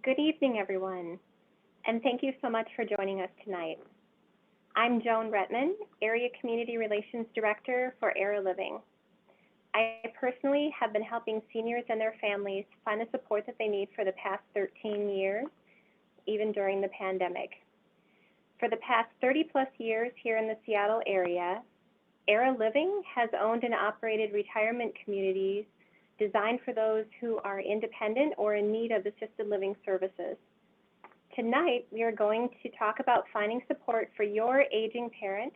Good evening, everyone, and thank you so much for joining us tonight. I'm Joan Retman, Area Community Relations Director for Era Living. I personally have been helping seniors and their families find the support that they need for the past 13 years, even during the pandemic. For the past 30 plus years here in the Seattle area, Era Living has owned and operated retirement communities designed for those who are independent or in need of assisted living services. Tonight, we are going to talk about finding support for your aging parent,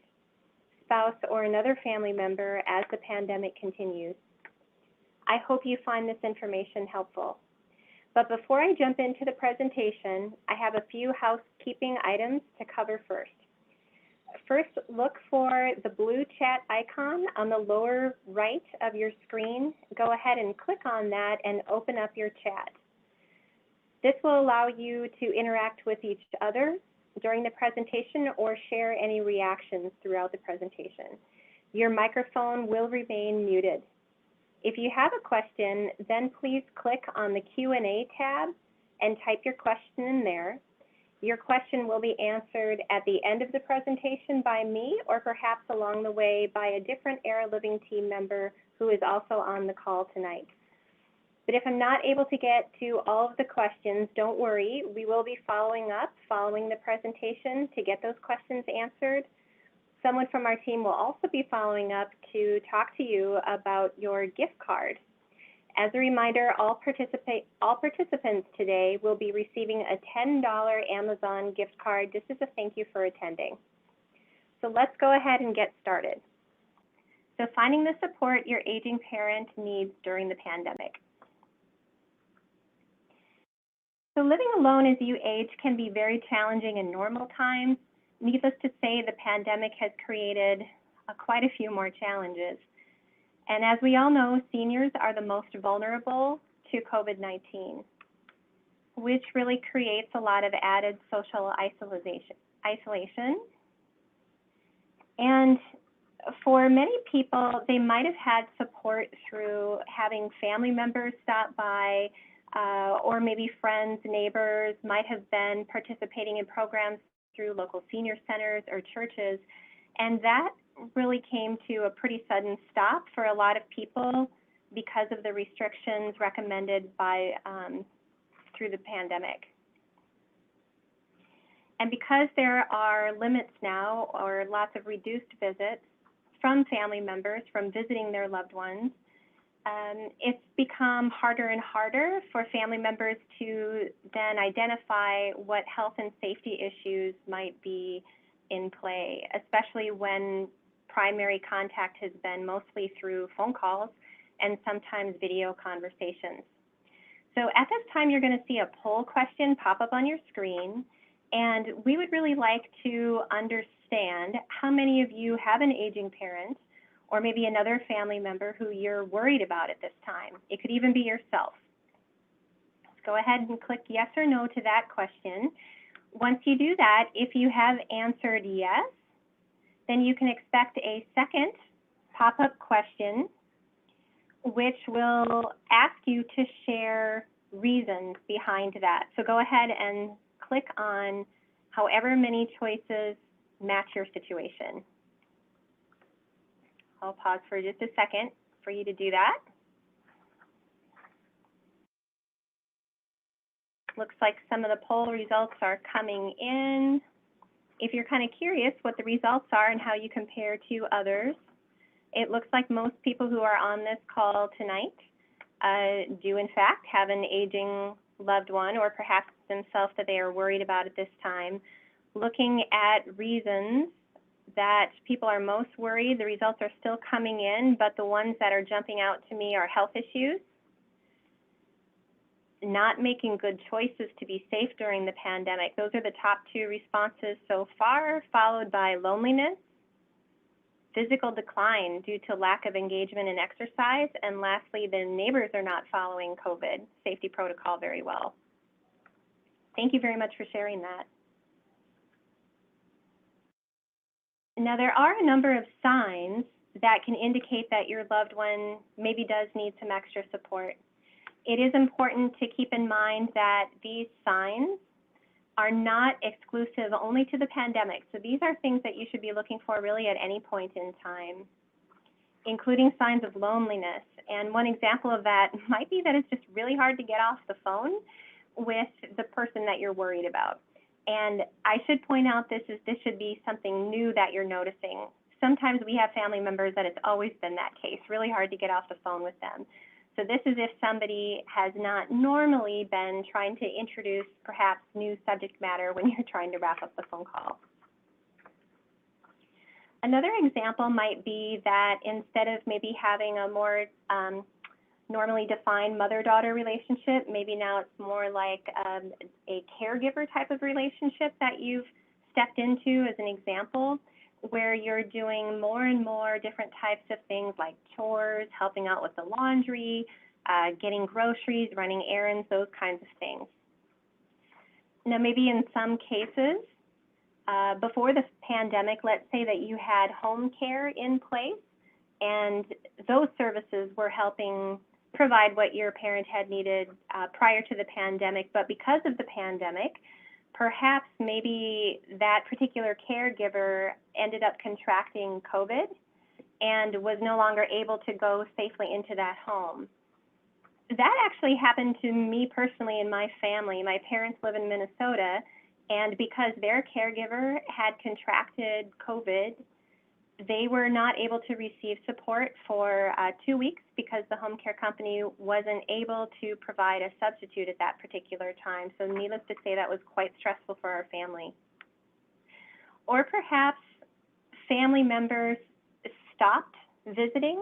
spouse, or another family member as the pandemic continues. I hope you find this information helpful. But before I jump into the presentation, I have a few housekeeping items to cover first. First, look for the blue chat icon on the lower right of your screen. Go ahead and click on that and open up your chat. This will allow you to interact with each other during the presentation or share any reactions throughout the presentation. Your microphone will remain muted. If you have a question, then please click on the Q&A tab and type your question in there. Your question will be answered at the end of the presentation by me or perhaps along the way by a different Era Living team member who is also on the call tonight. But if I'm not able to get to all of the questions, don't worry. We will be following up following the presentation to get those questions answered. Someone from our team will also be following up to talk to you about your gift card. As a reminder, all participants today will be receiving a $10 Amazon gift card just as a thank you for attending. So let's go ahead and get started. So finding the support your aging parent needs during the pandemic. So living alone as you age can be very challenging in normal times. Needless to say, the pandemic has created quite a few more challenges. And as we all know, seniors are the most vulnerable to COVID-19, which really creates a lot of added social isolation. And for many people, they might have had support through having family members stop by, or maybe friends, neighbors might have been participating in programs through local senior centers or churches. And that really came to a pretty sudden stop for a lot of people because of the restrictions recommended by through the pandemic. And because there are limits now or lots of reduced visits from family members from visiting their loved ones, it's become harder and harder for family members to then identify what health and safety issues might be in play, especially when primary contact has been mostly through phone calls and sometimes video conversations. So at this time, you're going to see a poll question pop up on your screen, and we would really like to understand how many of you have an aging parent or maybe another family member who you're worried about at this time. It could even be yourself. Let's go ahead and click yes or no to that question. Once you do that, if you have answered yes, then you can expect a second pop-up question, which will ask you to share reasons behind that. So go ahead and click on however many choices match your situation. I'll pause for just a second for you to do that. Looks like some of the poll results are coming in. If you're kind of curious what the results are and how you compare to others, it looks like most people who are on this call tonight do in fact have an aging loved one or perhaps themselves that they are worried about at this time. Looking at reasons that people are most worried, the results are still coming in, but the ones that are jumping out to me are health issues, not making good choices to be safe during the pandemic. Those are the top two responses so far, followed by loneliness, physical decline due to lack of engagement and exercise, and lastly, the neighbors are not following COVID safety protocol very well. Thank you very much for sharing that. Now, there are a number of signs that can indicate that your loved one maybe does need some extra support. It is important to keep in mind that these signs are not exclusive only to the pandemic. So these are things that you should be looking for really at any point in time, including signs of loneliness. And one example of that might be that it's just really hard to get off the phone with the person that you're worried about. And I should point out this should be something new that you're noticing. Sometimes we have family members that it's always been that case, really hard to get off the phone with them. So this is if somebody has not normally been trying to introduce perhaps new subject matter when you're trying to wrap up the phone call. Another example might be that instead of maybe having a more normally defined mother-daughter relationship, maybe now it's more like a caregiver type of relationship that you've stepped into, as an example, where you're doing more and more different types of things like chores, helping out with the laundry, getting groceries, running errands, those kinds of things. Now, maybe in some cases, before the pandemic, let's say that you had home care in place, and those services were helping provide what your parent had needed prior to the pandemic. But because of the pandemic, perhaps maybe that particular caregiver ended up contracting COVID and was no longer able to go safely into that home. That actually happened to me personally in my family. My parents live in Minnesota, and because their caregiver had contracted COVID, they were not able to receive support for 2 weeks because the home care company wasn't able to provide a substitute at that particular time. So needless to say, that was quite stressful for our family. Or perhaps family members stopped visiting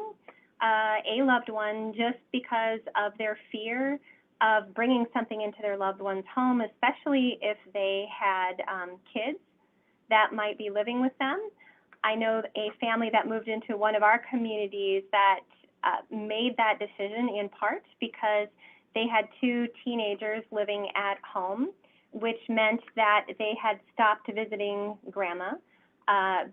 a loved one just because of their fear of bringing something into their loved one's home, especially if they had kids that might be living with them. I know a family that moved into one of our communities that made that decision in part because they had 2 teenagers living at home, which meant that they had stopped visiting grandma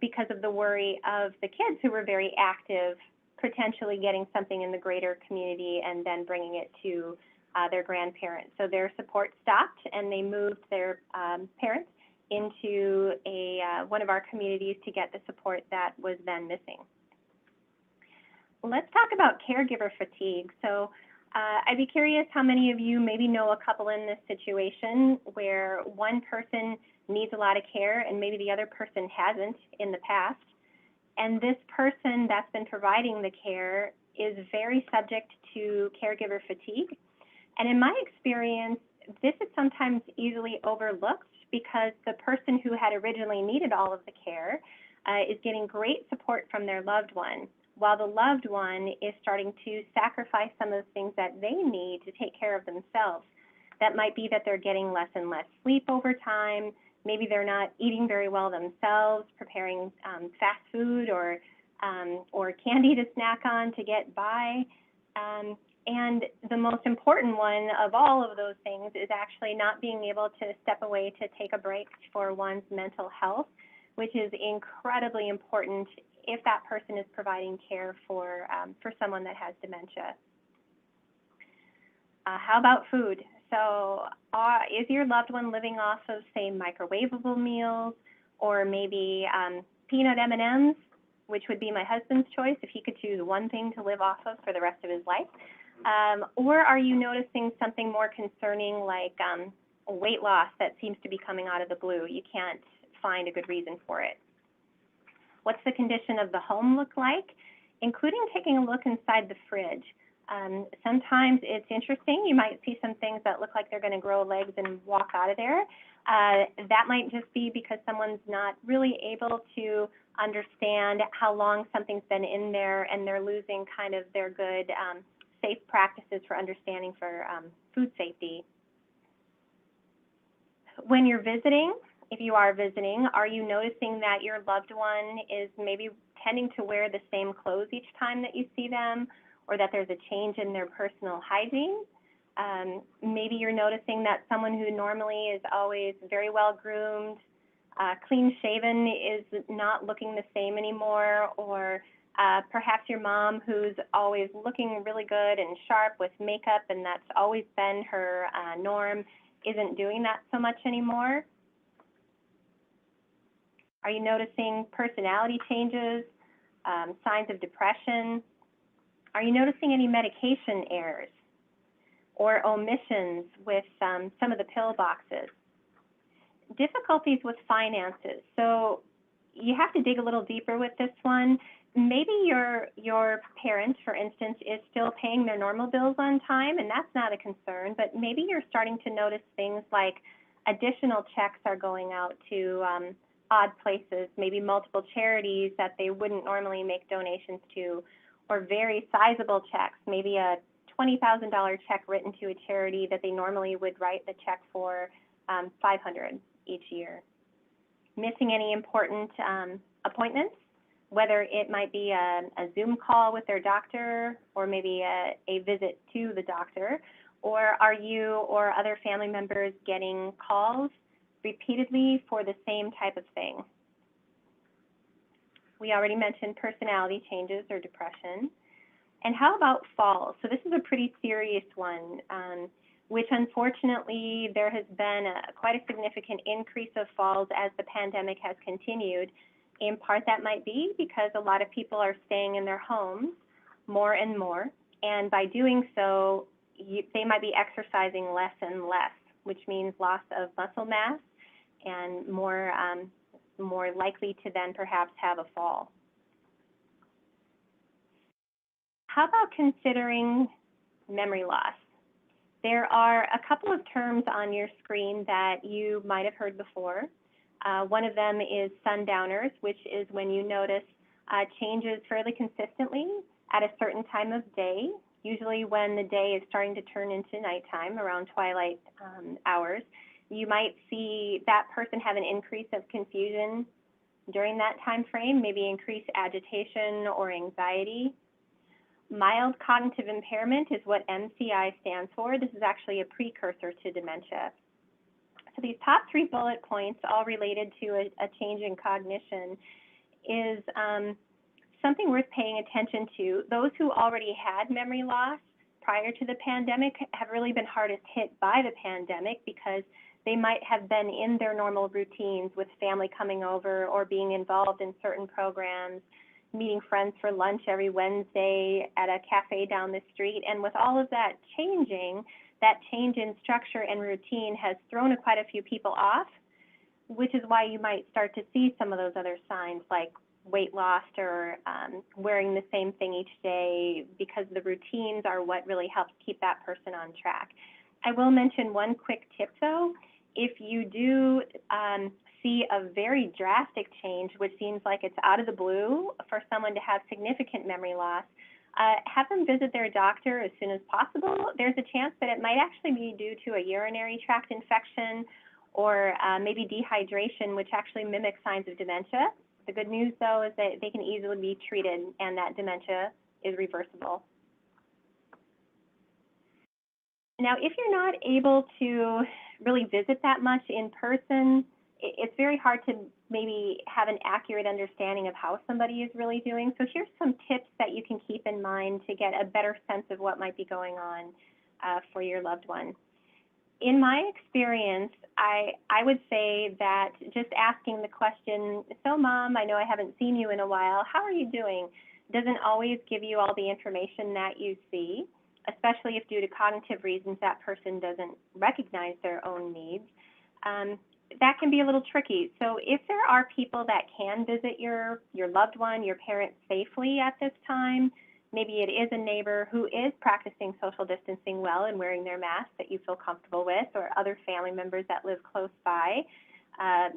because of the worry of the kids who were very active, potentially getting something in the greater community and then bringing it to their grandparents. So their support stopped, and they moved their parents into one of our communities to get the support that was then missing. Let's talk about caregiver fatigue. So I'd be curious how many of you maybe know a couple in this situation where one person needs a lot of care and maybe the other person hasn't in the past. And this person that's been providing the care is very subject to caregiver fatigue. And in my experience, this is sometimes easily overlooked because the person who had originally needed all of the care is getting great support from their loved one, while the loved one is starting to sacrifice some of the things that they need to take care of themselves. That might be that they're getting less and less sleep over time. Maybe they're not eating very well themselves, preparing fast food or candy to snack on to get by. And the most important one of all of those things is actually not being able to step away to take a break for one's mental health, which is incredibly important if that person is providing care for someone that has dementia. How about food? So is your loved one living off of, say, microwavable meals, or maybe peanut M&Ms, which would be my husband's choice if he could choose one thing to live off of for the rest of his life? Or are you noticing something more concerning like weight loss that seems to be coming out of the blue? You can't find a good reason for it. What's the condition of the home look like, including taking a look inside the fridge? Sometimes it's interesting. You might see some things that look like they're going to grow legs and walk out of there. That might just be because someone's not really able to understand how long something's been in there, and they're losing kind of their good safe practices for understanding for food safety. When you're visiting, if you are visiting, are you noticing that your loved one is maybe tending to wear the same clothes each time that you see them, or that there's a change in their personal hygiene? Maybe you're noticing that someone who normally is always very well groomed, clean shaven, is not looking the same anymore, or Perhaps your mom, who's always looking really good and sharp with makeup, and that's always been her norm, isn't doing that so much anymore. Are you noticing personality changes, signs of depression? Are you noticing any medication errors or omissions with some of the pill boxes? Difficulties with finances. So you have to dig a little deeper with this one. Maybe your parent, for instance, is still paying their normal bills on time, and that's not a concern, but maybe you're starting to notice things like additional checks are going out to odd places, maybe multiple charities that they wouldn't normally make donations to, or very sizable checks, maybe a $20,000 check written to a charity that they normally would write the check for $500 each year. Missing any important appointments, whether it might be a Zoom call with their doctor or maybe a visit to the doctor, or are you or other family members getting calls repeatedly for the same type of thing? We already mentioned personality changes or depression. And how about falls? So this is a pretty serious one, which unfortunately there has been quite a significant increase of falls as the pandemic has continued. In part, that might be because a lot of people are staying in their homes more and more, and by doing so, they might be exercising less and less, which means loss of muscle mass and more likely to then perhaps have a fall. How about considering memory loss? There are a couple of terms on your screen that you might have heard before. One of them is sundowners, which is when you notice changes fairly consistently at a certain time of day, usually when the day is starting to turn into nighttime, around twilight hours. You might see that person have an increase of confusion during that time frame, maybe increased agitation or anxiety. Mild cognitive impairment is what MCI stands for. This is actually a precursor to dementia. So these top three bullet points, all related to a change in cognition, is something worth paying attention to. Those who already had memory loss prior to the pandemic have really been hardest hit by the pandemic because they might have been in their normal routines with family coming over or being involved in certain programs, meeting friends for lunch every Wednesday at a cafe down the street. And with all of that changing, that change in structure and routine has thrown quite a few people off, which is why you might start to see some of those other signs like weight loss or wearing the same thing each day, because the routines are what really helps keep that person on track. I will mention one quick tip though. If you do see a very drastic change, which seems like it's out of the blue for someone to have significant memory loss, have them visit their doctor as soon as possible. There's a chance that it might actually be due to a urinary tract infection or maybe dehydration, which actually mimics signs of dementia. The good news, though, is that they can easily be treated and that dementia is reversible. Now, if you're not able to really visit that much in person, it's very hard to maybe have an accurate understanding of how somebody is really doing. So here's some tips that you can keep in mind to get a better sense of what might be going on for your loved one. In my experience, I would say that just asking the question, so Mom, I know I haven't seen you in a while, how are you doing, doesn't always give you all the information that you see, especially if due to cognitive reasons that person doesn't recognize their own needs. That can be a little tricky. So if there are people that can visit your loved one, your parent safely at this time, maybe it is a neighbor who is practicing social distancing well and wearing their mask that you feel comfortable with, or other family members that live close by.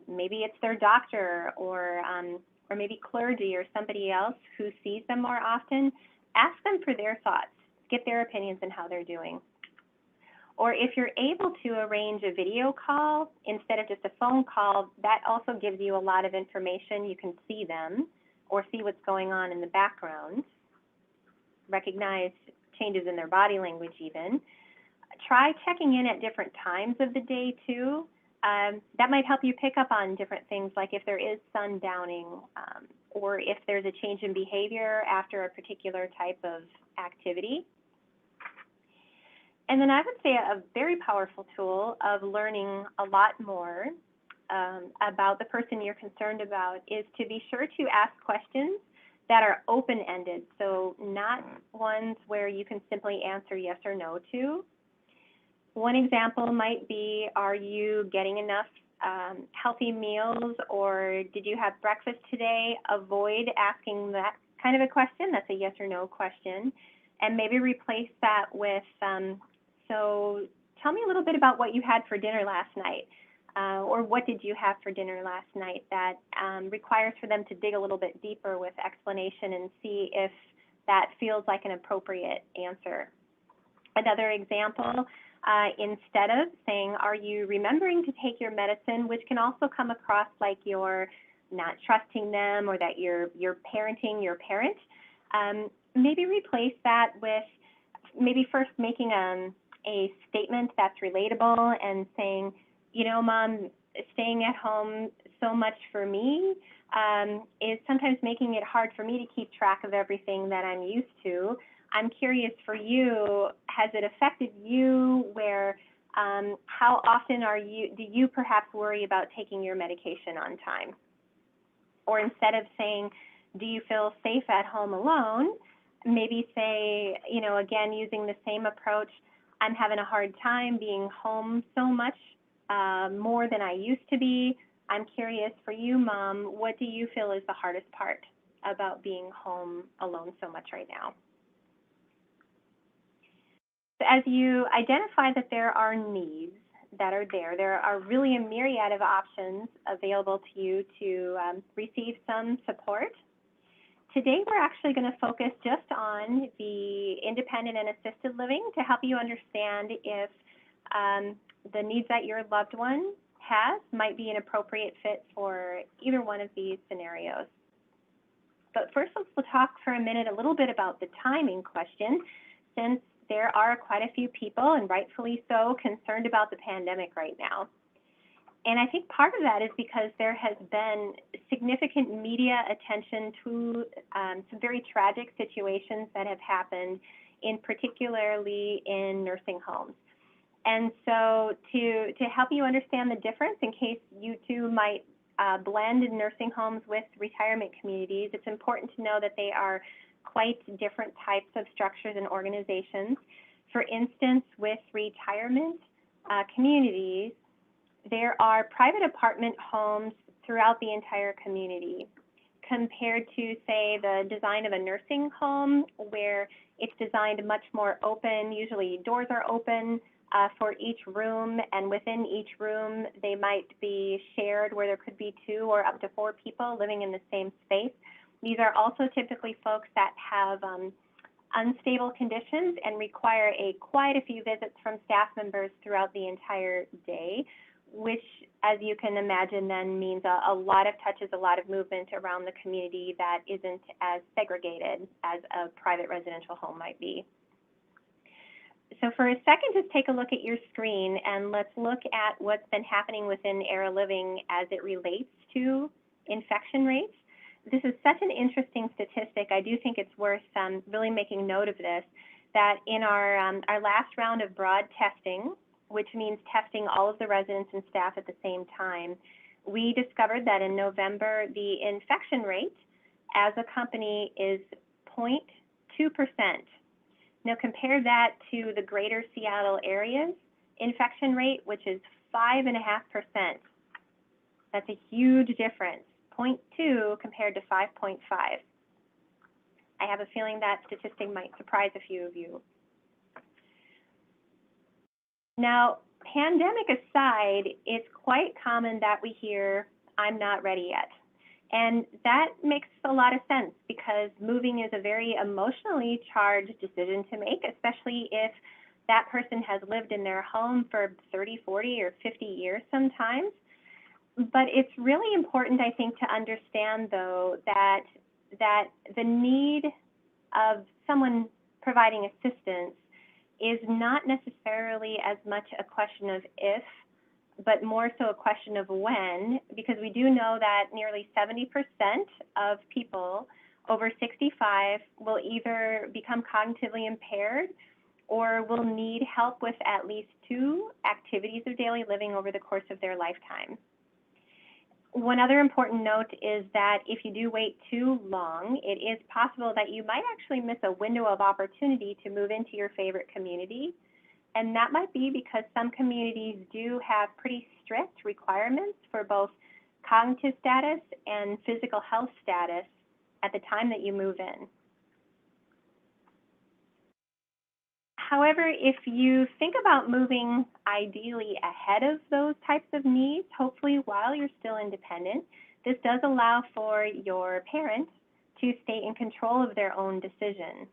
Maybe it's their doctor or maybe clergy or somebody else who sees them more often. Ask them for their thoughts. Get their opinions on how they're doing. Or if you're able to arrange a video call instead of just a phone call, that also gives you a lot of information. You can see them or see what's going on in the background, recognize changes in their body language even. Try checking in at different times of the day too. that might help you pick up on different things, like if there is sundowning, or if there's a change in behavior after a particular type of activity. And then I would say a very powerful tool of learning a lot more about the person you're concerned about is to be sure to ask questions that are open-ended, so not ones where you can simply answer yes or no to. One example might be, are you getting enough healthy meals, or did you have breakfast today? Avoid asking that kind of a question. That's a yes or no question. And maybe replace that with, so tell me a little bit about what you had for dinner last night, or what did you have for dinner last night? That requires for them to dig a little bit deeper with explanation and see if that feels like an appropriate answer. Another example, instead of saying, are you remembering to take your medicine, which can also come across like you're not trusting them or that you're parenting your parent, maybe replace that with maybe first making a statement that's relatable and saying, you know, Mom, staying at home so much for me is sometimes making it hard for me to keep track of everything that I'm used to. I'm curious for you, has it affected you where, how often do you perhaps worry about taking your medication on time? Or instead of saying, do you feel safe at home alone, maybe say, you know, again, using the same approach, I'm having a hard time being home so much, more than I used to be. I'm curious for you, Mom, what do you feel is the hardest part about being home alone so much right now? So as you identify that there are needs that are there are really a myriad of options available to you to receive some support. Today, we're actually going to focus just on the independent and assisted living to help you understand if the needs that your loved one has might be an appropriate fit for either one of these scenarios. But first, let's talk for a minute a little bit about the timing question, since there are quite a few people, and rightfully so, concerned about the pandemic right now. And I think part of that is because there has been significant media attention to some very tragic situations that have happened, particularly in nursing homes. And so to help you understand the difference, in case you too might blend in nursing homes with retirement communities, it's important to know that they are quite different types of structures and organizations. For instance, with retirement communities, there are private apartment homes throughout the entire community, compared to, say, the design of a nursing home, where it's designed much more open. Usually doors are open for each room, and within each room they might be shared, where there could be 2 or up to 4 people living in the same space. These are also typically folks that have unstable conditions and require quite a few visits from staff members throughout the entire day, which, as you can imagine, then means a lot of touches, a lot of movement around the community that isn't as segregated as a private residential home might be. So for a second, just take a look at your screen and let's look at what's been happening within Era Living as it relates to infection rates. This is such an interesting statistic. I do think it's worth really making note of this, that in our last round of broad testing, which means testing all of the residents and staff at the same time, we discovered that in November, the infection rate as a company is 0.2%. Now compare that to the greater Seattle area's infection rate, which is 5.5%. That's a huge difference. 0.2 compared to 5.5. I have a feeling that statistic might surprise a few of you. Now, pandemic aside, it's quite common that we hear, I'm not ready yet. And that makes a lot of sense, because moving is a very emotionally charged decision to make, especially if that person has lived in their home for 30, 40, or 50 years sometimes. But it's really important, I think, to understand, though, that the need of someone providing assistance is not necessarily as much a question of if, but more so a question of when, because we do know that nearly 70% of people over 65 will either become cognitively impaired or will need help with at least 2 activities of daily living over the course of their lifetime. One other important note is that if you do wait too long, it is possible that you might actually miss a window of opportunity to move into your favorite community. And that might be because some communities do have pretty strict requirements for both cognitive status and physical health status at the time that you move in. However, if you think about moving ideally ahead of those types of needs, hopefully while you're still independent, this does allow for your parents to stay in control of their own decision.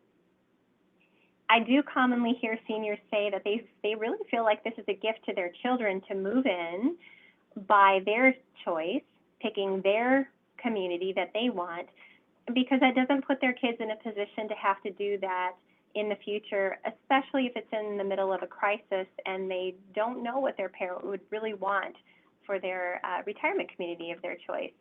I do commonly hear seniors say that they really feel like this is a gift to their children to move in by their choice, picking their community that they want, because that doesn't put their kids in a position to have to do that in the future, especially if it's in the middle of a crisis and they don't know what their parent would really want for their retirement community of their choice.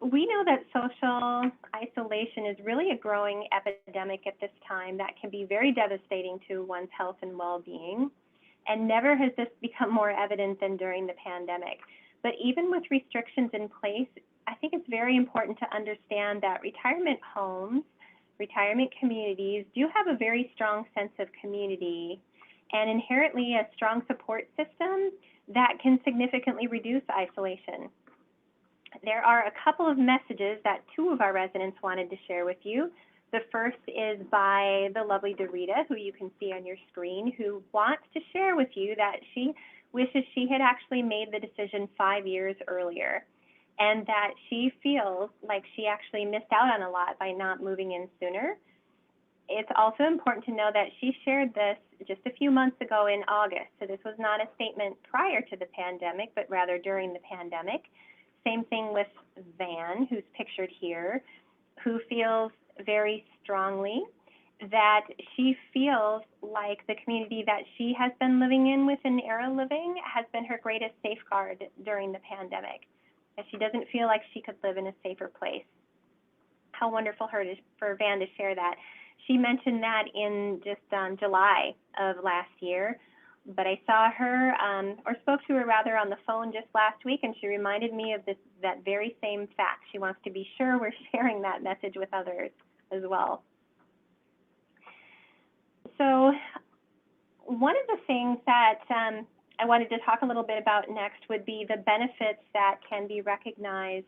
We know that social isolation is really a growing epidemic at this time that can be very devastating to one's health and well-being, and never has this become more evident than during the pandemic. But even with restrictions in place, I think it's very important to understand that retirement homes, retirement communities do have a very strong sense of community and inherently a strong support system that can significantly reduce isolation. There are a couple of messages that 2 of our residents wanted to share with you. The first is by the lovely Dorita, who you can see on your screen, who wants to share with you that she wishes she had actually made the decision 5 years earlier, and that she feels like she actually missed out on a lot by not moving in sooner. It's also important to know that she shared this just a few months ago in August, so this was not a statement prior to the pandemic, but rather during the pandemic. Same thing with Van, who's pictured here, who feels very strongly that she feels like the community that she has been living in within Era Living has been her greatest safeguard during the pandemic, and she doesn't feel like she could live in a safer place. How wonderful for Van to share that. She mentioned that in just July of last year, but I saw her, or spoke to her rather, on the phone just last week, and she reminded me of that very same fact. She wants to be sure we're sharing that message with others as well. So one of the things that I wanted to talk a little bit about next would be the benefits that can be recognized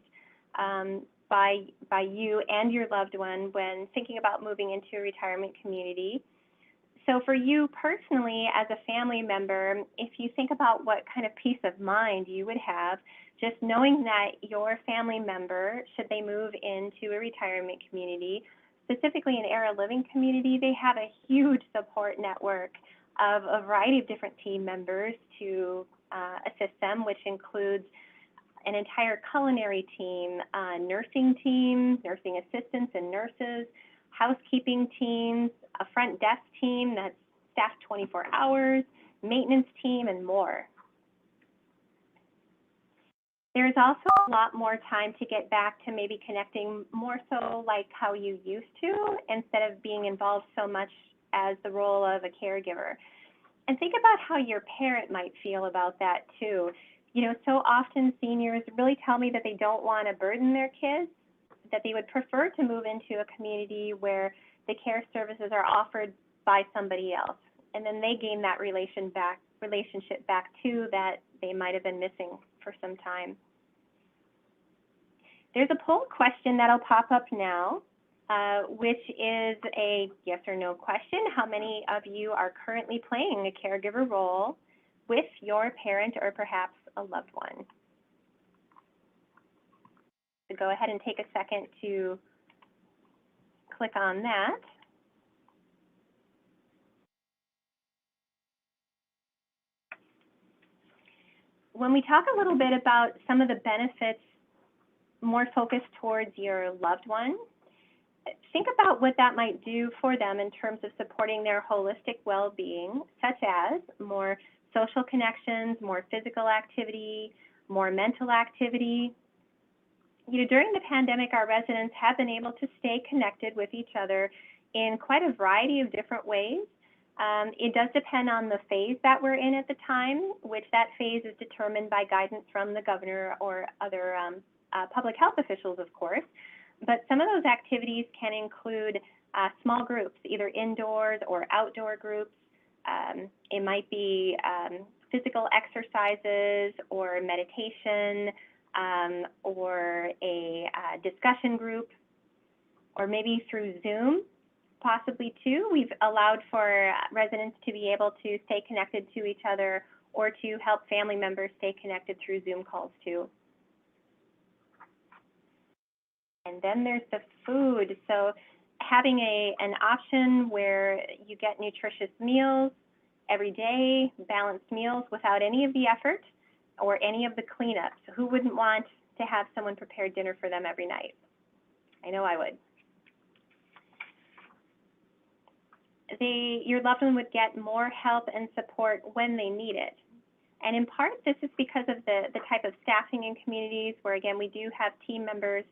by you and your loved one when thinking about moving into a retirement community. So for you personally, as a family member, if you think about what kind of peace of mind you would have, just knowing that your family member, should they move into a retirement community, specifically an Era Living community, they have a huge support network of a variety of different team members to assist them, which includes an entire culinary team, nursing assistants and nurses, housekeeping teams, a front desk team that's staffed 24 hours, maintenance team, and more. There's also a lot more time to get back to maybe connecting more so like how you used to, instead of being involved so much as the role of a caregiver. And think about how your parent might feel about that too. You know, so often seniors really tell me that they don't want to burden their kids, that they would prefer to move into a community where the care services are offered by somebody else. And then they gain that relationship back too that they might have been missing for some time. There's a poll question that'll pop up now, which is a yes or no question. How many of you are currently playing a caregiver role with your parent or perhaps a loved one? So go ahead and take a second to click on that. When we talk a little bit about some of the benefits more focused towards your loved one, think about what that might do for them in terms of supporting their holistic well-being, such as more social connections, more physical activity, more mental activity. During the pandemic, our residents have been able to stay connected with each other in quite a variety of different ways. It does depend on the phase that we're in at the time, which that phase is determined by guidance from the governor or other public health officials, of course. But some of those activities can include small groups, either indoors or outdoor groups. It might be physical exercises or meditation, or a discussion group, or maybe through Zoom, possibly too. We've allowed for residents to be able to stay connected to each other or to help family members stay connected through Zoom calls too. And then there's the food. So having an option where you get nutritious meals every day, balanced meals without any of the effort or any of the cleanup. So who wouldn't want to have someone prepare dinner for them every night? I know I would. Your loved one would get more help and support when they need it. And in part, this is because of the type of staffing in communities where, again, we do have team members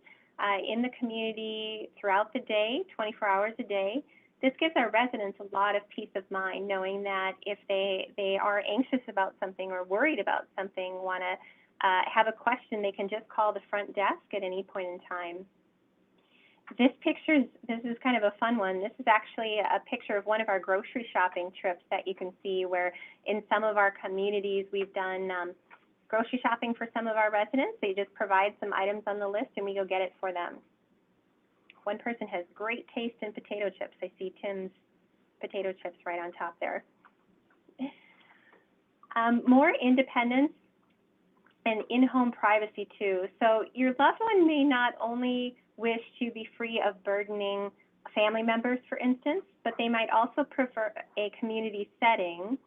in the community throughout the day, 24 hours a day. This gives our residents a lot of peace of mind, knowing that if they are anxious about something or worried about something, want to have a question, they can just call the front desk at any point in time. This is kind of a fun one. This is actually a picture of one of our grocery shopping trips that you can see, where in some of our communities we've done grocery shopping for some of our residents. They just provide some items on the list and we go get it for them. One person has great taste in potato chips. I see Tim's potato chips right on top there. More independence and in-home privacy too. So your loved one may not only wish to be free of burdening family members, for instance, but they might also prefer a community setting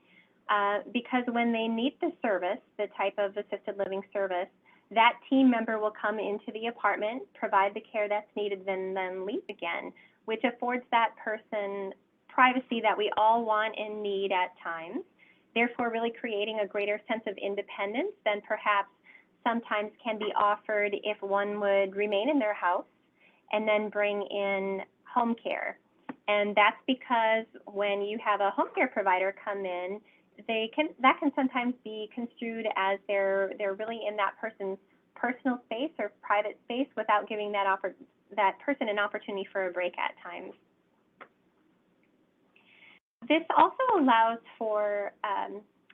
because when they need the service, the type of assisted living service, that team member will come into the apartment, provide the care that's needed, then leave again, which affords that person privacy that we all want and need at times, therefore really creating a greater sense of independence than perhaps sometimes can be offered if one would remain in their house and then bring in home care. And that's because when you have a home care provider come in, that can sometimes be construed as they're really in that person's personal space or private space without giving that person an opportunity for a break at times. This also allows for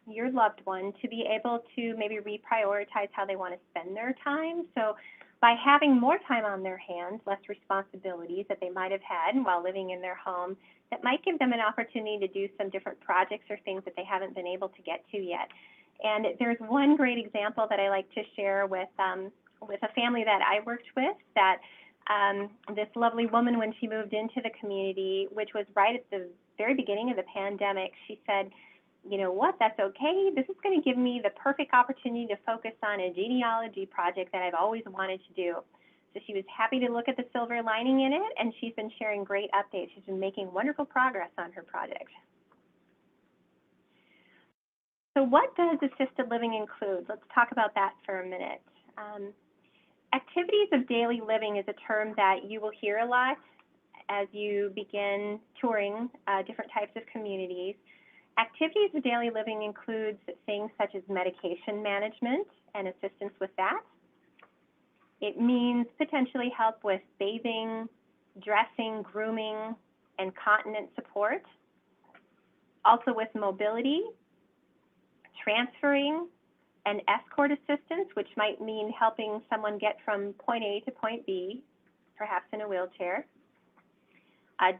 your loved one to be able to maybe reprioritize how they want to spend their time. So by having more time on their hands, less responsibilities that they might have had while living in their home, that might give them an opportunity to do some different projects or things that they haven't been able to get to yet. And there's one great example that I like to share with a family that I worked with, that this lovely woman, when she moved into the community, which was right at the very beginning of the pandemic, she said, you know what, that's okay. This is going to give me the perfect opportunity to focus on a genealogy project that I've always wanted to do. So she was happy to look at the silver lining in it, and she's been sharing great updates. She's been making wonderful progress on her project. So what does assisted living include? Let's talk about that for a minute. Activities of daily living is a term that you will hear a lot as you begin touring different types of communities. Activities of daily living includes things such as medication management and assistance with that. It means potentially help with bathing, dressing, grooming, and continence support. Also with mobility, transferring, and escort assistance, which might mean helping someone get from point A to point B, perhaps in a wheelchair.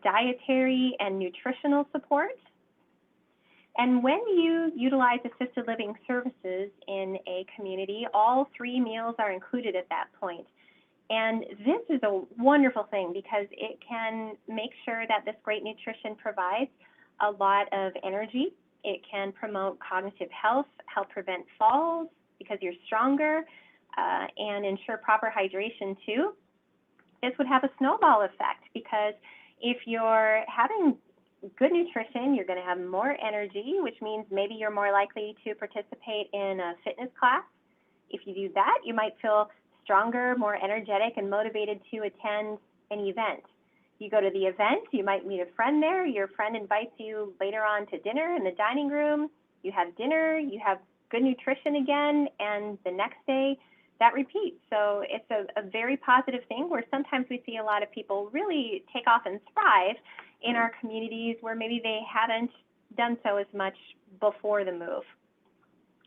Dietary and nutritional support. And when you utilize assisted living services in a community, all 3 meals are included at that point. And this is a wonderful thing because it can make sure that this great nutrition provides a lot of energy. It can promote cognitive health, help prevent falls because you're stronger, and ensure proper hydration too. This would have a snowball effect because if you're having good nutrition, you're going to have more energy, which means maybe you're more likely to participate in a fitness class. If you do that, you might feel stronger, more energetic, and motivated to attend an event. You go to the event, you might meet a friend there. Your friend invites you later on to dinner in the dining room. You have dinner, you have good nutrition again, and the next day that repeats. So it's a very positive thing where sometimes we see a lot of people really take off and thrive in our communities where maybe they haven't done so as much before the move.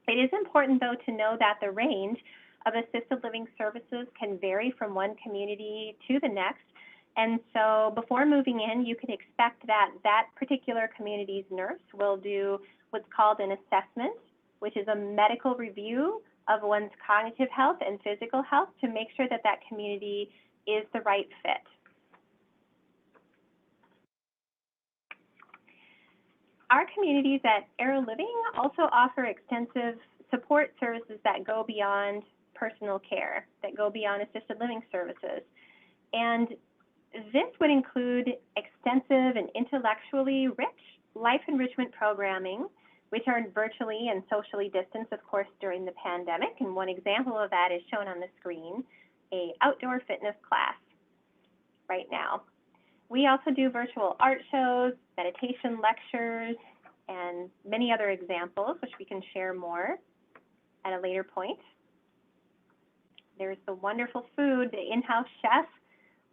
It is important, though, to know that the range of assisted living services can vary from one community to the next. And so before moving in, you can expect that that particular community's nurse will do what's called an assessment, which is a medical review of one's cognitive health and physical health to make sure that that community is the right fit. Our communities at Arrow Living also offer extensive support services that go beyond personal care, that go beyond assisted living services. And this would include extensive and intellectually rich life enrichment programming, which are virtually and socially distanced, of course, during the pandemic. And one example of that is shown on the screen, an outdoor fitness class right now. We also do virtual art shows, meditation lectures, and many other examples, which we can share more at a later point. There's the wonderful food, the in-house chef,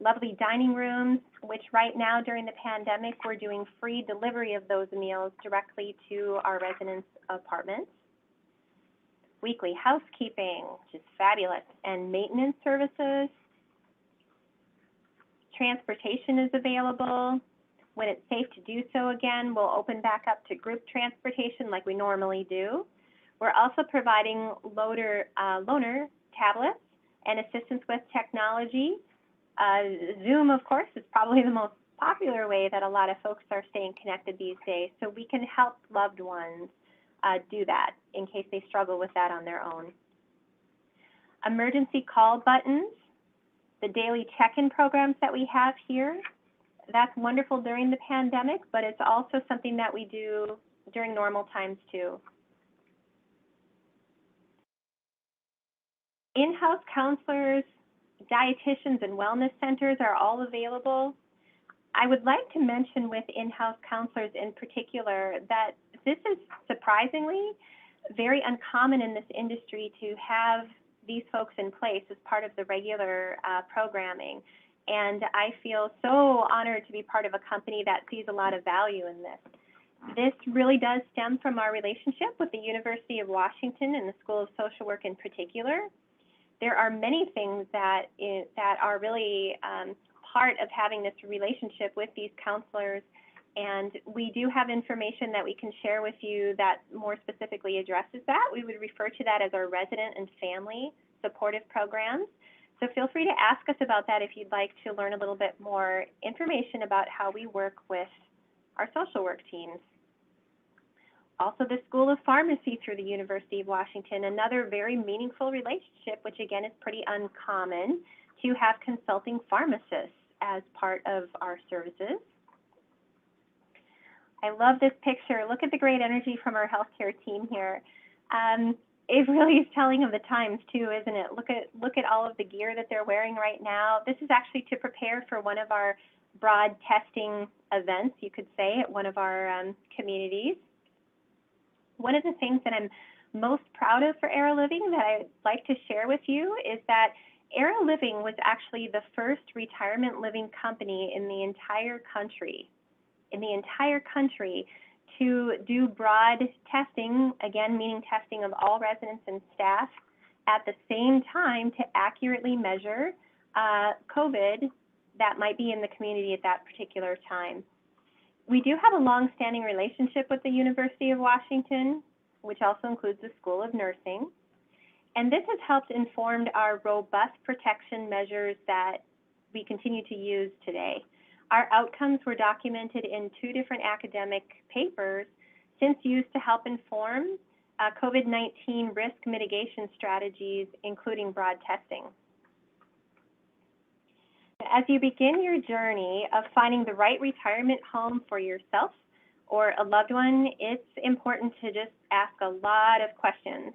lovely dining rooms, which right now during the pandemic, we're doing free delivery of those meals directly to our residents' apartments. Weekly housekeeping, which is fabulous, and maintenance services. Transportation is available. When it's safe to do so again, we'll open back up to group transportation like we normally do. We're also providing loaner tablets and assistance with technology. Zoom, of course, is probably the most popular way that a lot of folks are staying connected these days, so we can help loved ones do that in case they struggle with that on their own. Emergency call buttons, the daily check-in programs that we have here, that's wonderful during the pandemic, but it's also something that we do during normal times too. In-house counselors, dietitians, and wellness centers are all available. I would like to mention with in-house counselors in particular that this is surprisingly very uncommon in this industry to have these folks in place as part of the regular programming. And I feel so honored to be part of a company that sees a lot of value in this. This really does stem from our relationship with the University of Washington and the School of Social Work in particular. There are many things that are really part of having this relationship with these counselors, and we do have information that we can share with you that more specifically addresses that. We would refer to that as our resident and family supportive programs. So feel free to ask us about that if you'd like to learn a little bit more information about how we work with our social work teams. Also, the School of Pharmacy through the University of Washington, another very meaningful relationship, which again is pretty uncommon, to have consulting pharmacists as part of our services. I love this picture. Look at the great energy from our healthcare team here. It really is telling of the times too, isn't it? Look at all of the gear that they're wearing right now. This is actually to prepare for one of our broad testing events, you could say, at one of our communities. One of the things that I'm most proud of for Arrow Living that I'd like to share with you is that Arrow Living was actually the first retirement living company in the entire country, to do broad testing, again, meaning testing of all residents and staff at the same time to accurately measure COVID that might be in the community at that particular time. We do have a long-standing relationship with the University of Washington, which also includes the School of Nursing. And this has helped inform our robust protection measures that we continue to use today. Our outcomes were documented in 2 different academic papers since used to help inform COVID-19 risk mitigation strategies, including broad testing. As you begin your journey of finding the right retirement home for yourself or a loved one, it's important to just ask a lot of questions.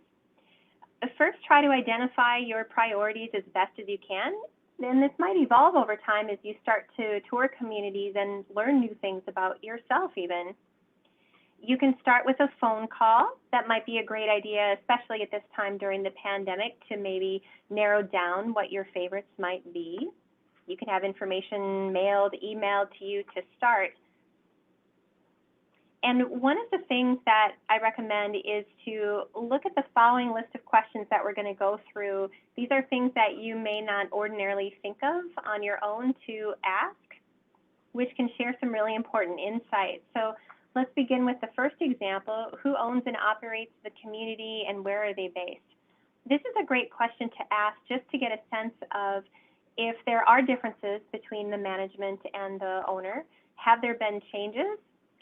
First, try to identify your priorities as best as you can. And this might evolve over time as you start to tour communities and learn new things about yourself even. You can start with a phone call. That might be a great idea, especially at this time during the pandemic, to maybe narrow down what your favorites might be. You can have information mailed, emailed to you to start. And one of the things that I recommend is to look at the following list of questions that we're going to go through. These are things that you may not ordinarily think of on your own to ask, which can share some really important insights. So let's begin with the first example. Who owns and operates the community and where are they based? This is a great question to ask just to get a sense of if there are differences between the management and the owner. Have there been changes?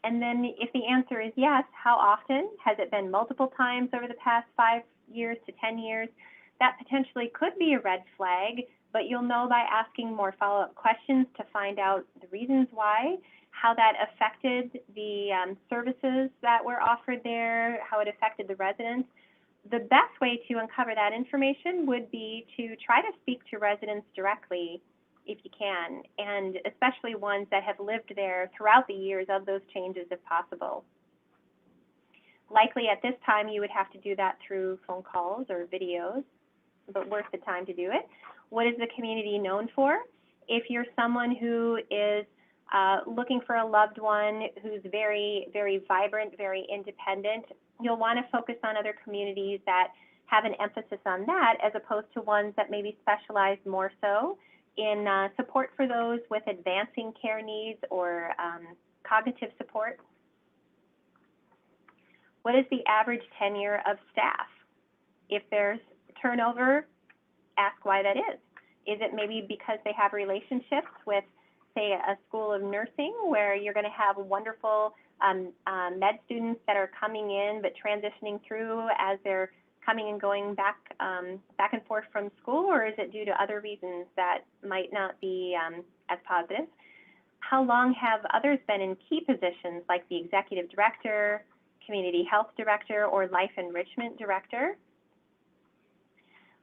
And then if the answer is yes, how often? Has it been multiple times over the past 5 years to 10 years? That potentially could be a red flag, but you'll know by asking more follow-up questions to find out the reasons why, how that affected the services that were offered there, how it affected the residents. The best way to uncover that information would be to try to speak to residents directly if you can, and especially ones that have lived there throughout the years of those changes if possible. Likely at this time you would have to do that through phone calls or videos, but worth the time to do it. What is the community known for? If you're someone who is looking for a loved one who's very, very vibrant, very independent, you'll want to focus on other communities that have an emphasis on that as opposed to ones that maybe specialize more so in support for those with advancing care needs or cognitive support. What is the average tenure of staff? If there's turnover, ask why that is. Is it maybe because they have relationships with, say, a school of nursing where you're going to have wonderful med students that are coming in but transitioning through as they're coming and going back and forth from school, or is it due to other reasons that might not be as positive? How long have others been in key positions like the executive director, community health director, or life enrichment director?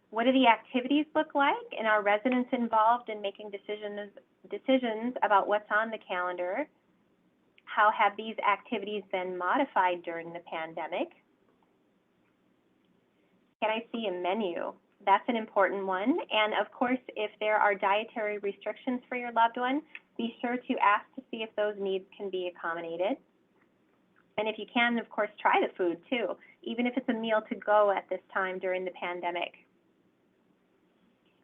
What do the activities look like, and are residents involved in making decisions about what's on the calendar? How have these activities been modified during the pandemic? Can I see a menu? That's an important one. And of course, if there are dietary restrictions for your loved one, be sure to ask to see if those needs can be accommodated. And if you can, of course, try the food too, even if it's a meal to go at this time during the pandemic.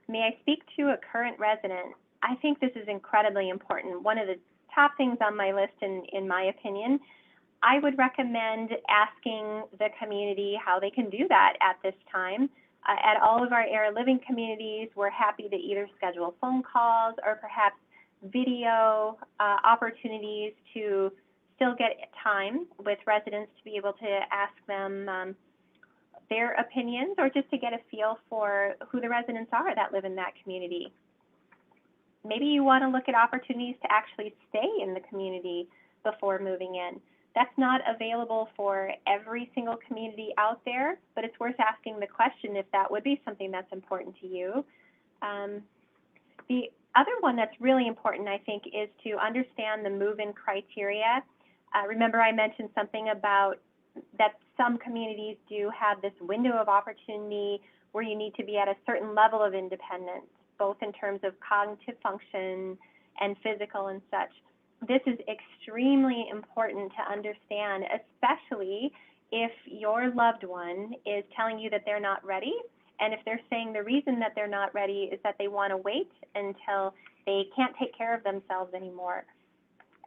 May I speak to a current resident? I think this is incredibly important. One of the top things on my list, in my opinion. I would recommend asking the community how they can do that at this time. At all of our Era Living communities, we're happy to either schedule phone calls or perhaps video opportunities to still get time with residents to be able to ask them their opinions, or just to get a feel for who the residents are that live in that community. Maybe you want to look at opportunities to actually stay in the community before moving in. That's not available for every single community out there, but it's worth asking the question if that would be something that's important to you. The other one that's really important, I think, is to understand the move-in criteria. Remember I mentioned something about that some communities do have this window of opportunity where you need to be at a certain level of independence, both in terms of cognitive function and physical and such. This is extremely important to understand, especially if your loved one is telling you that they're not ready, and if they're saying the reason that they're not ready is that they want to wait until they can't take care of themselves anymore,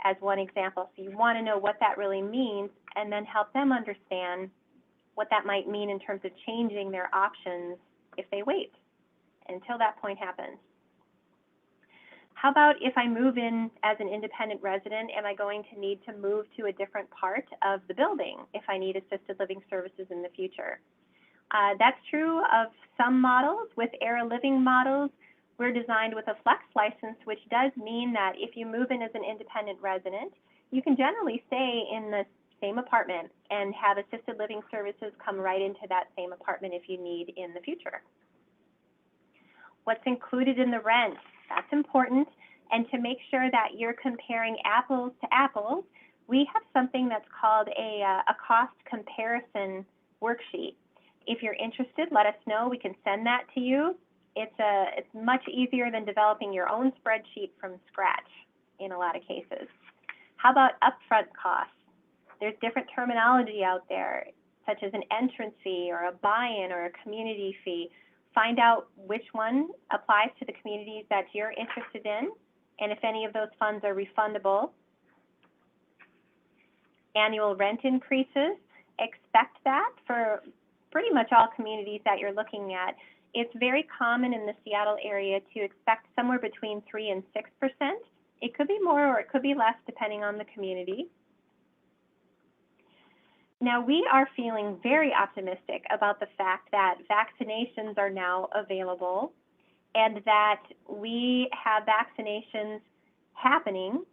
as one example. So you want to know what that really means and then help them understand what that might mean in terms of changing their options if they wait until that point happens. How about if I move in as an independent resident, am I going to need to move to a different part of the building if I need assisted living services in the future? That's true of some models. With Era Living models, We're designed with a flex license, which does mean that if you move in as an independent resident, you can generally stay in the same apartment and have assisted living services come right into that same apartment if you need in the future. What's included in the rent? That's important. And to make sure that you're comparing apples to apples, we have something that's called a cost comparison worksheet. If you're interested, let us know. We can send that to you. It's much easier than developing your own spreadsheet from scratch in a lot of cases. How about upfront costs? There's different terminology out there, such as an entrance fee or a buy-in or a community fee. Find out which one applies to the communities that you're interested in, and if any of those funds are refundable. Annual rent increases, expect that for pretty much all communities that you're looking at. It's very common in the Seattle area to expect somewhere between 3 and 6%. It could be more or it could be less depending on the community. Now, we are feeling very optimistic about the fact that vaccinations are now available and that we have vaccinations happening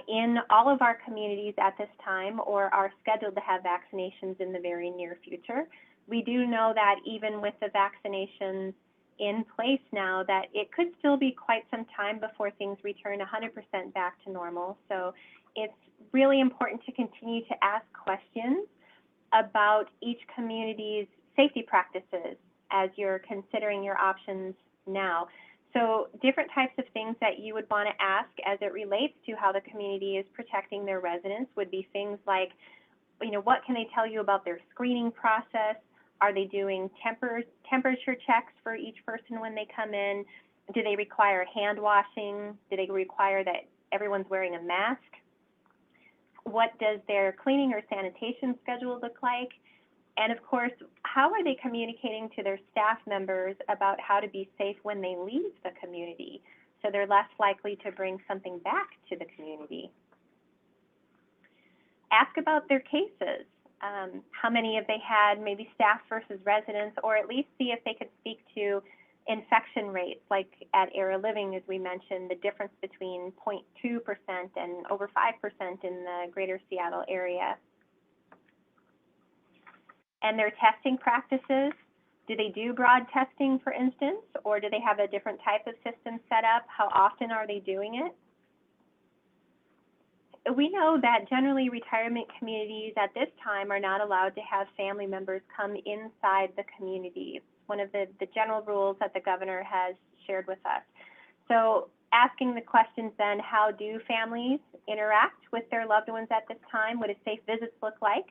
in all of our communities at this time, or are scheduled to have vaccinations in the very near future. We do know that even with the vaccinations in place now, that it could still be quite some time before things return 100% back to normal. So it's really important to continue to ask questions about each community's safety practices as you're considering your options now. So different types of things that you would want to ask as it relates to how the community is protecting their residents would be things like, what can they tell you about their screening process? Are they doing temperature checks for each person when they come in? Do they require hand washing? Do they require that everyone's wearing a mask? What does their cleaning or sanitation schedule look like? And of course, how are they communicating to their staff members about how to be safe when they leave the community, so they're less likely to bring something back to the community? Ask about their cases. How many have they had, maybe staff versus residents, or at least see if they could speak to infection rates, like at Era Living, as we mentioned, the difference between 0.2% and over 5% in the greater Seattle area. And their testing practices, do they do broad testing, for instance, or do they have a different type of system set up? How often are they doing it? We know that generally retirement communities at this time are not allowed to have family members come inside the community. It's one of the general rules that the governor has shared with us. So asking the questions then, how do families interact with their loved ones at this time? What do safe visits look like?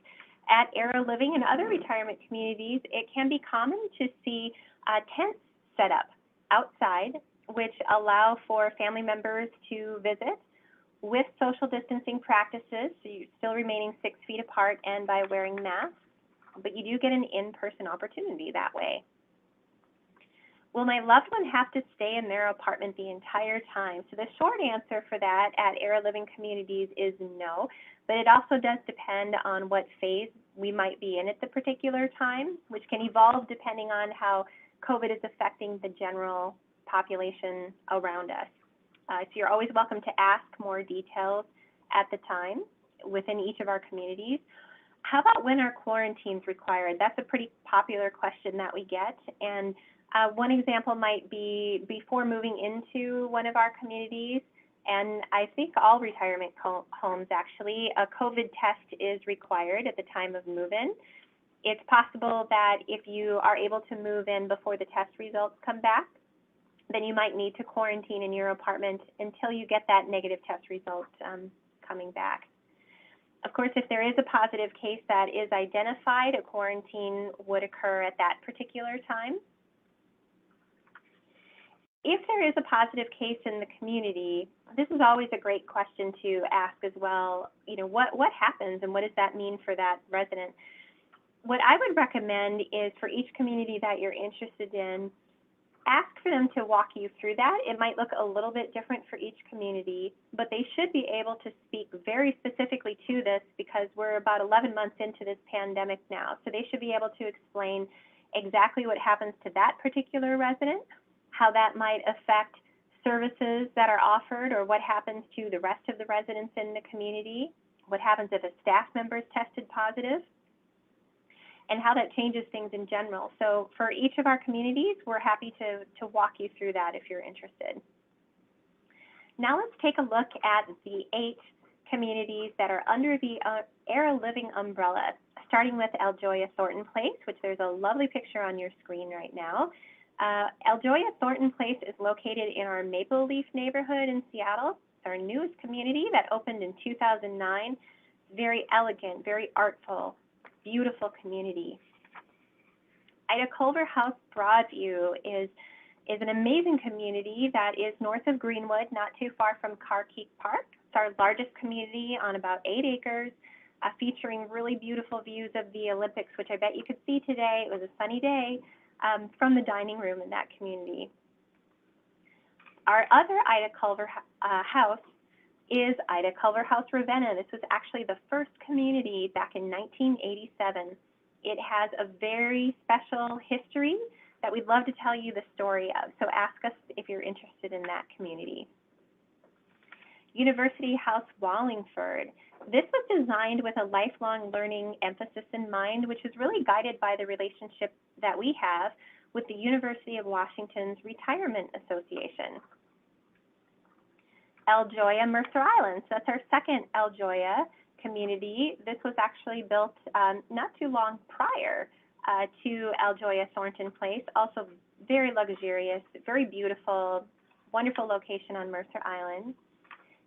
At Era Living and other retirement communities, it can be common to see tents set up outside, which allow for family members to visit with social distancing practices, so you're still remaining 6 feet apart and by wearing masks, but you do get an in-person opportunity that way. Will my loved one have to stay in their apartment the entire time? So the short answer for that at Era Living communities is no, but it also does depend on what phase we might be in at the particular time, which can evolve depending on how COVID is affecting the general population around us. So you're always welcome to ask more details at the time within each of our communities. How about when are quarantines required? That's a pretty popular question that we get. And one example might be before moving into one of our communities, and I think all retirement homes actually, a COVID test is required at the time of move-in. It's possible that if you are able to move in before the test results come back, then you might need to quarantine in your apartment until you get that negative test result coming back. Of course, if there is a positive case that is identified, a quarantine would occur at that particular time. If there is a positive case in the community, this is always a great question to ask as well. What happens and what does that mean for that resident? What I would recommend is for each community that you're interested in, ask for them to walk you through that. It might look a little bit different for each community, but they should be able to speak very specifically to this because we're about 11 months into this pandemic now. So they should be able to explain exactly what happens to that particular resident, how that might affect services that are offered or what happens to the rest of the residents in the community, what happens if a staff member is tested positive, and how that changes things in general. So for each of our communities, we're happy to walk you through that if you're interested. Now let's take a look at the 8 communities that are under the Era Living umbrella, starting with El Joya Thornton Place, which there's a lovely picture on your screen right now. El Joya Thornton Place is located in our Maple Leaf neighborhood in Seattle. It's our newest community that opened in 2009. Very elegant, very artful, beautiful community. Ida Culver House Broadview is an amazing community that is north of Greenwood, not too far from Carkeek Park. It's our largest community on about 8 acres, featuring really beautiful views of the Olympics, which I bet you could see today. It was a sunny day from the dining room in that community. Our other Ida Culver house is Ida Culver House Ravenna. This was actually the first community back in 1987. It has a very special history that we'd love to tell you the story of, so ask us if you're interested in that community. University House Wallingford. This was designed with a lifelong learning emphasis in mind, which is really guided by the relationship that we have with the University of Washington's Retirement Association. El Joya Mercer Islands, that's our second El Joya community. This was actually built not too long prior to El Joya Thornton Place, also very luxurious, very beautiful, wonderful location on Mercer Island.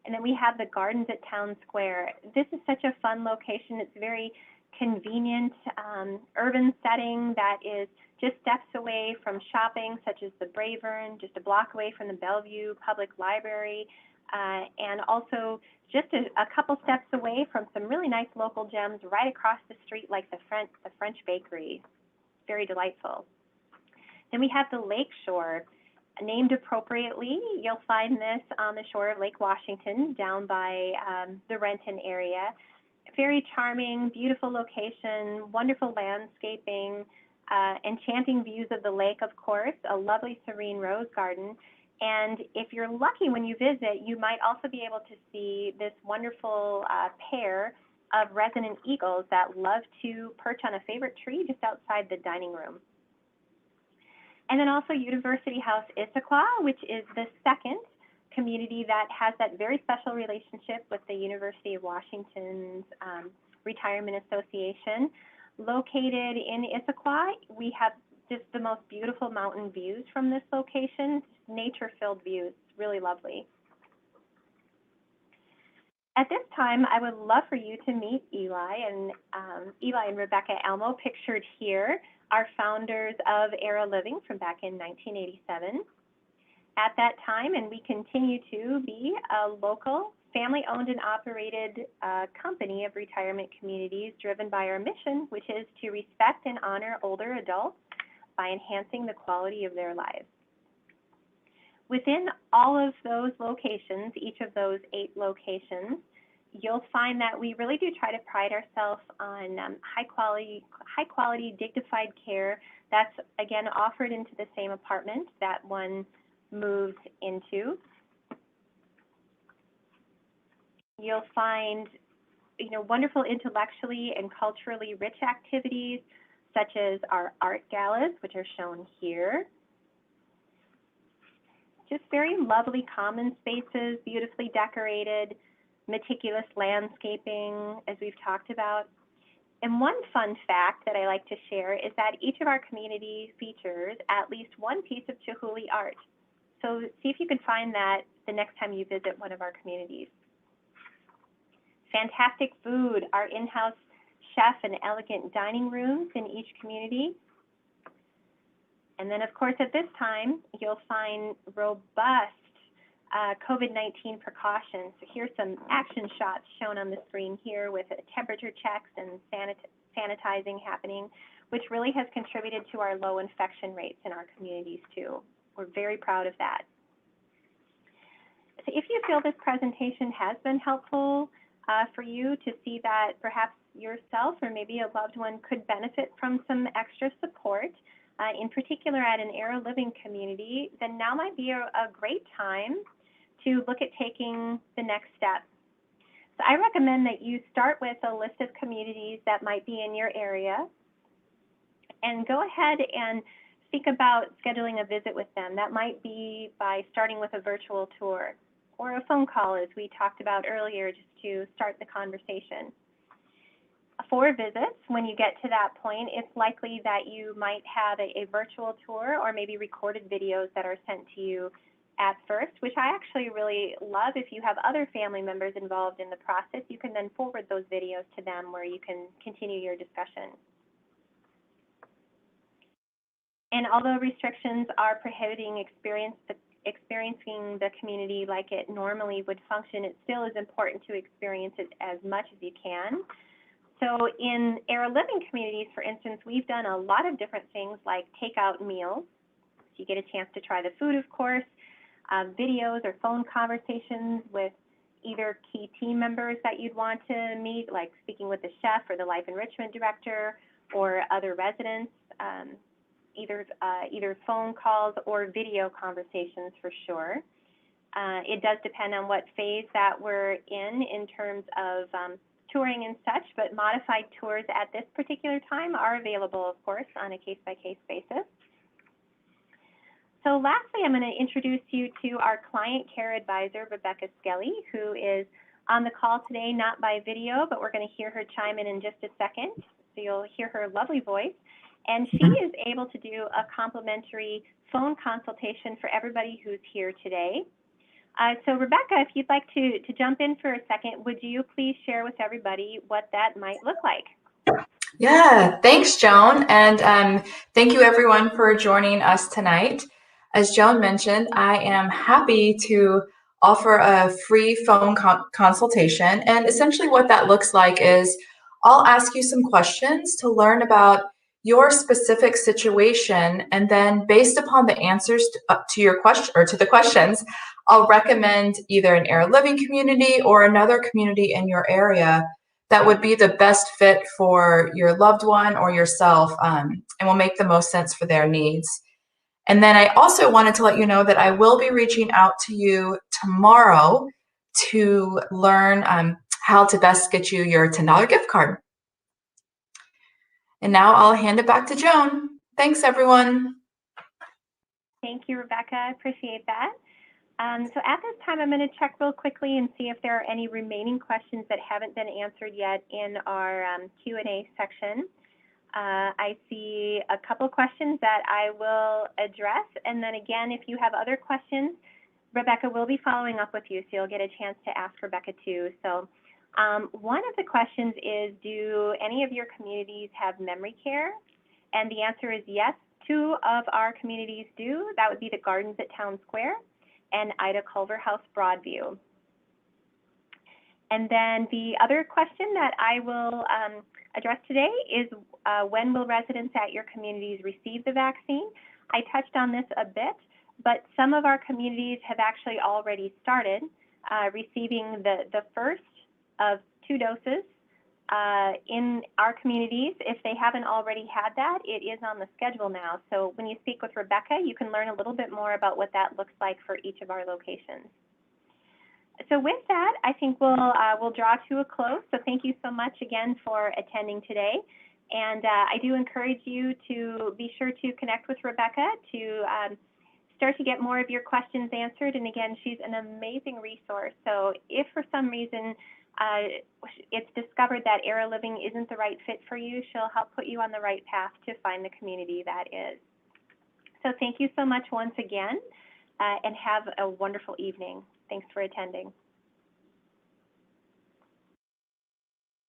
And then we have the Gardens at Town Square. This is such a fun location. It's very convenient, urban setting that is just steps away from shopping, such as the Bravern, just a block away from the Bellevue Public Library, and also just a couple steps away from some really nice local gems right across the street, like the French Bakery. Very delightful. Then we have the Lake Shore. Named appropriately, you'll find this on the shore of Lake Washington, down by the Renton area. Very charming, beautiful location, wonderful landscaping, enchanting views of the lake, of course, a lovely serene rose garden. And if you're lucky when you visit, you might also be able to see this wonderful pair of resident eagles that love to perch on a favorite tree just outside the dining room. And then also University House Issaquah, which is the second community that has that very special relationship with the University of Washington's Retirement Association. Located in Issaquah, we have just the most beautiful mountain views from this location, nature-filled views, really lovely. At this time, I would love for you to meet Eli and Rebecca Elmo, pictured here, are founders of Era Living from back in 1987. At that time, and we continue to be a local, family-owned and operated company of retirement communities driven by our mission, which is to respect and honor older adults by enhancing the quality of their lives. Within all of those locations, each of those 8 locations, you'll find that we really do try to pride ourselves on high quality, dignified care that's, again, offered into the same apartment that one moves into. You'll find, wonderful intellectually and culturally rich activities, such as our art galas, which are shown here. Just very lovely common spaces, beautifully decorated, meticulous landscaping, as we've talked about. And one fun fact that I like to share is that each of our community features at least one piece of Chihuly art. So see if you can find that the next time you visit one of our communities. Fantastic food, our in-house chef and elegant dining rooms in each community. And then, of course, at this time, you'll find robust COVID-19 precautions. So here's some action shots shown on the screen here with temperature checks and sanitizing happening, which really has contributed to our low infection rates in our communities too. We're very proud of that. So if you feel this presentation has been helpful for you to see that perhaps yourself or maybe a loved one could benefit from some extra support, in particular at an Era Living community, then now might be a great time to look at taking the next step. So I recommend that you start with a list of communities that might be in your area and go ahead and think about scheduling a visit with them. That might be by starting with a virtual tour or a phone call, as we talked about earlier, just to start the conversation. For visits, when you get to that point, it's likely that you might have a virtual tour or maybe recorded videos that are sent to you at first, which I actually really love. If you have other family members involved in the process, you can then forward those videos to them where you can continue your discussion. And although restrictions are prohibiting experiencing the community like it normally would function, it still is important to experience it as much as you can. So in Era Living communities, for instance, we've done a lot of different things like takeout meals. So you get a chance to try the food, of course, videos or phone conversations with either key team members that you'd want to meet, like speaking with the chef or the life enrichment director or other residents, either phone calls or video conversations for sure. It does depend on what phase that we're in terms of touring and such, but modified tours at this particular time are available, of course, on a case-by-case basis. So lastly, I'm going to introduce you to our client care advisor, Rebecca Skelly, who is on the call today, not by video, but we're going to hear her chime in just a second. So you'll hear her lovely voice. And she is able to do a complimentary phone consultation for everybody who's here today. So Rebecca, if you'd like to jump in for a second, would you please share with everybody what that might look like? Yeah, thanks, Joan. And thank you everyone for joining us tonight. As Joan mentioned, I am happy to offer a free phone consultation. And essentially what that looks like is I'll ask you some questions to learn about your specific situation. And then based upon the answers to your question or to the questions, I'll recommend either an Era Living community or another community in your area that would be the best fit for your loved one or yourself, and will make the most sense for their needs. And then I also wanted to let you know that I will be reaching out to you tomorrow to learn how to best get you your $10 gift card. And now I'll hand it back to Joan. Thanks, everyone. Thank you, Rebecca. I appreciate that. So at this time, I'm going to check real quickly and see if there are any remaining questions that haven't been answered yet in our Q&A section. I see a couple questions that I will address. And then again, if you have other questions, Rebecca will be following up with you, so you'll get a chance to ask Rebecca too. So one of the questions is, do any of your communities have memory care? And the answer is yes, 2 of our communities do. That would be the Gardens at Town Square and Ida Culver House Broadview. And then the other question that I will address today is when will residents at your communities receive the vaccine? I touched on this a bit, but some of our communities have actually already started receiving the first of 2 doses in our communities. If they haven't already had that, it is on the schedule now. So when you speak with Rebecca, you can learn a little bit more about what that looks like for each of our locations. So with that, I think we'll draw to a close. So thank you so much again for attending today. And I do encourage you to be sure to connect with Rebecca to start to get more of your questions answered. And again, she's an amazing resource. So if for some reason it's discovered that Era Living isn't the right fit for you, she'll help put you on the right path to find the community that is. So thank you so much once again, and have a wonderful evening. Thanks for attending.